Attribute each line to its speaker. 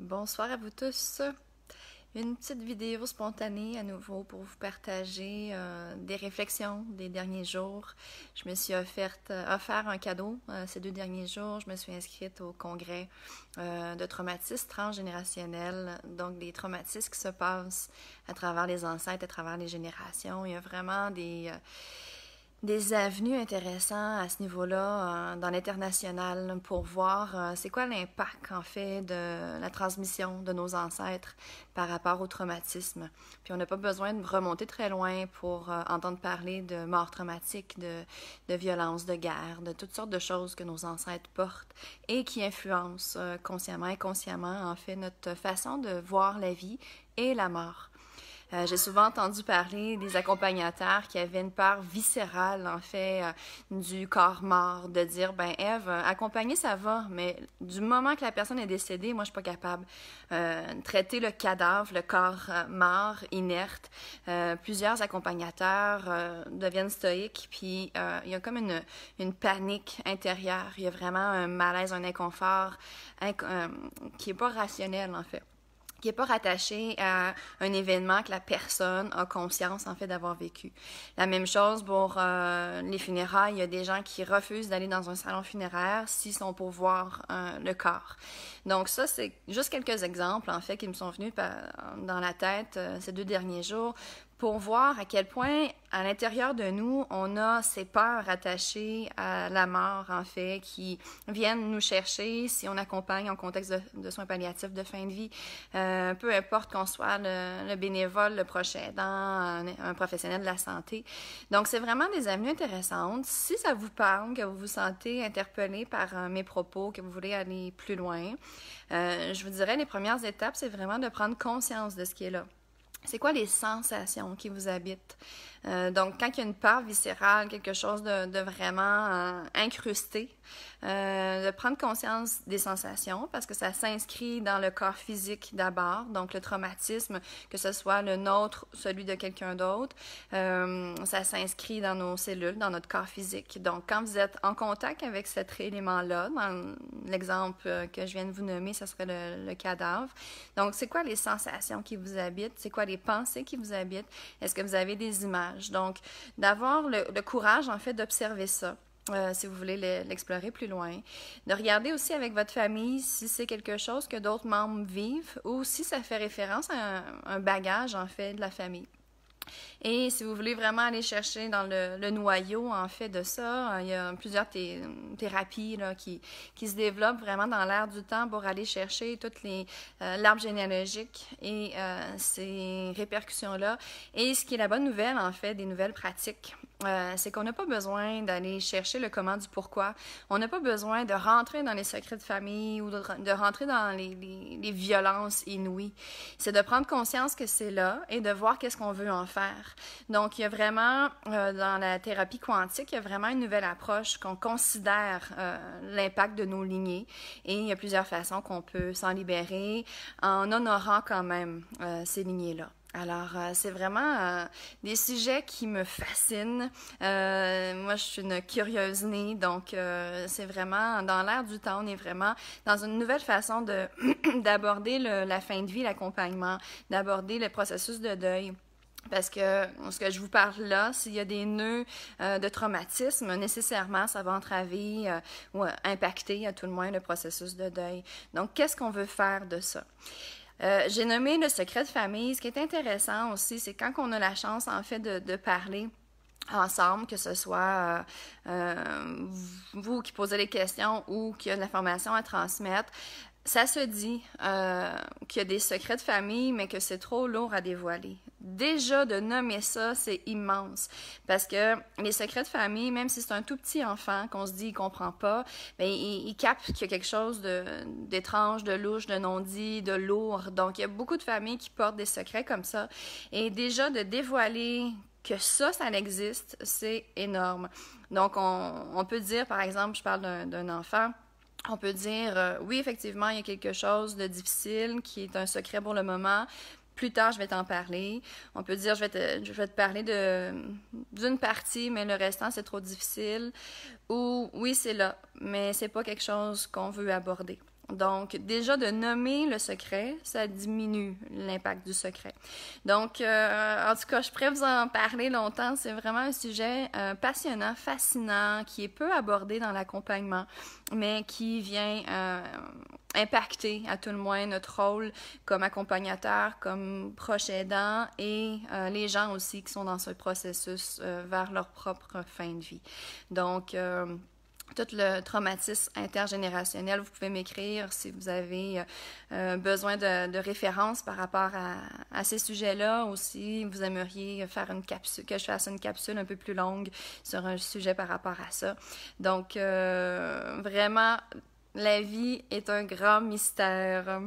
Speaker 1: Bonsoir à vous tous. Une petite vidéo spontanée à nouveau pour vous partager des réflexions des derniers jours. Je me suis offert un cadeau ces 2 derniers jours. Je me suis inscrite au congrès de traumatismes transgénérationnels, donc des traumatismes qui se passent à travers les ancêtres, à travers les générations. Il y a vraiment des avenues intéressantes à ce niveau-là dans l'international pour voir c'est quoi l'impact en fait de la transmission de nos ancêtres par rapport au traumatisme. Puis on n'a pas besoin de remonter très loin pour entendre parler de morts traumatiques, de violences, de guerre, de toutes sortes de choses que nos ancêtres portent et qui influencent consciemment et inconsciemment en fait notre façon de voir la vie et la mort. J'ai souvent entendu parler des accompagnateurs qui avaient une part viscérale, en fait, du corps mort, de dire, ben Ève, accompagner, ça va, mais du moment que la personne est décédée, moi, je suis pas capable. Traiter le cadavre, le corps mort, inerte, plusieurs accompagnateurs deviennent stoïques, puis il y a comme une panique intérieure, il y a vraiment un malaise, un inconfort qui est pas rationnel, en fait, qui n'est pas rattaché à un événement que la personne a conscience, en fait, d'avoir vécu. La même chose pour les funérailles. Il y a des gens qui refusent d'aller dans un salon funéraire s'ils sont pour voir le corps. Donc ça, c'est juste quelques exemples, en fait, qui me sont venus dans la tête ces 2 derniers jours pour voir à quel point, à l'intérieur de nous, on a ces peurs attachées à la mort, en fait, qui viennent nous chercher si on accompagne en contexte de soins palliatifs de fin de vie. Peu importe qu'on soit le bénévole, le proche aidant, un professionnel de la santé. Donc, c'est vraiment des avenues intéressantes. Si ça vous parle, que vous vous sentez interpellé par mes propos, que vous voulez aller plus loin, je vous dirais, les premières étapes, c'est vraiment de prendre conscience de ce qui est là. C'est quoi les sensations qui vous habitent? Donc, quand il y a une part viscérale, quelque chose de vraiment incrusté, de prendre conscience des sensations parce que ça s'inscrit dans le corps physique d'abord, donc le traumatisme, que ce soit le nôtre, celui de quelqu'un d'autre, ça s'inscrit dans nos cellules, dans notre corps physique. Donc, quand vous êtes en contact avec cet élément-là, dans l'exemple que je viens de vous nommer, ce serait le cadavre. Donc, c'est quoi les sensations qui vous habitent? C'est quoi les pensées qui vous habitent? Est-ce que vous avez des images? Donc, d'avoir le courage, en fait, d'observer ça. Si vous voulez l'explorer plus loin. De regarder aussi avec votre famille si c'est quelque chose que d'autres membres vivent ou si ça fait référence à un bagage, en fait, de la famille. Et si vous voulez vraiment aller chercher dans le noyau, en fait, de ça, il y a plusieurs thérapies là, qui se développent vraiment dans l'air du temps pour aller chercher toutes l'arbre généalogique et ces répercussions-là. Et ce qui est la bonne nouvelle, en fait, des nouvelles pratiques, c'est qu'on n'a pas besoin d'aller chercher le comment du pourquoi. On n'a pas besoin de rentrer dans les secrets de famille ou de rentrer dans les violences inouïes. C'est de prendre conscience que c'est là et de voir qu'est-ce qu'on veut en faire. Donc, il y a vraiment, dans la thérapie quantique, il y a vraiment une nouvelle approche qu'on considère l'impact de nos lignées. Et il y a plusieurs façons qu'on peut s'en libérer en honorant quand même ces lignées-là. Alors, c'est vraiment des sujets qui me fascinent. Moi, je suis une curieuse née, donc c'est vraiment dans l'air du temps. On est vraiment dans une nouvelle façon d'aborder la fin de vie, l'accompagnement, d'aborder le processus de deuil. Parce que ce que je vous parle là, s'il y a des nœuds de traumatisme, nécessairement, ça va entraver ou impacter à tout le moins le processus de deuil. Donc, qu'est-ce qu'on veut faire de ça? J'ai nommé le secret de famille. Ce qui est intéressant aussi, c'est quand on a la chance, en fait, de parler ensemble, que ce soit vous qui posez les questions ou qui a de l'information à transmettre. Ça se dit qu'il y a des secrets de famille, mais que c'est trop lourd à dévoiler. Déjà, de nommer ça, c'est immense. Parce que les secrets de famille, même si c'est un tout petit enfant qu'on se dit il comprend pas, bien, il capte qu'il y a quelque chose d'étrange, de louche, de non-dit, de lourd. Donc, il y a beaucoup de familles qui portent des secrets comme ça. Et déjà, de dévoiler que ça existe, c'est énorme. Donc, on peut dire, par exemple, je parle d'un enfant, on peut dire, oui, effectivement, il y a quelque chose de difficile qui est un secret pour le moment. Plus tard, je vais t'en parler. On peut dire, je vais te parler d'une partie, mais le restant, c'est trop difficile. Ou, oui, c'est là, mais c'est pas quelque chose qu'on veut aborder. Donc, déjà de nommer le secret, ça diminue l'impact du secret. Donc, en tout cas, je pourrais vous en parler longtemps. C'est vraiment un sujet passionnant, fascinant, qui est peu abordé dans l'accompagnement, mais qui vient impacter à tout le moins notre rôle comme accompagnateur, comme proche aidant et les gens aussi qui sont dans ce processus vers leur propre fin de vie. Donc, tout le traumatisme intergénérationnel, vous pouvez m'écrire si vous avez besoin de références par rapport à ces sujets-là, ou si vous aimeriez faire une capsule, que je fasse une capsule un peu plus longue sur un sujet par rapport à ça. Donc, vraiment, la vie est un grand mystère.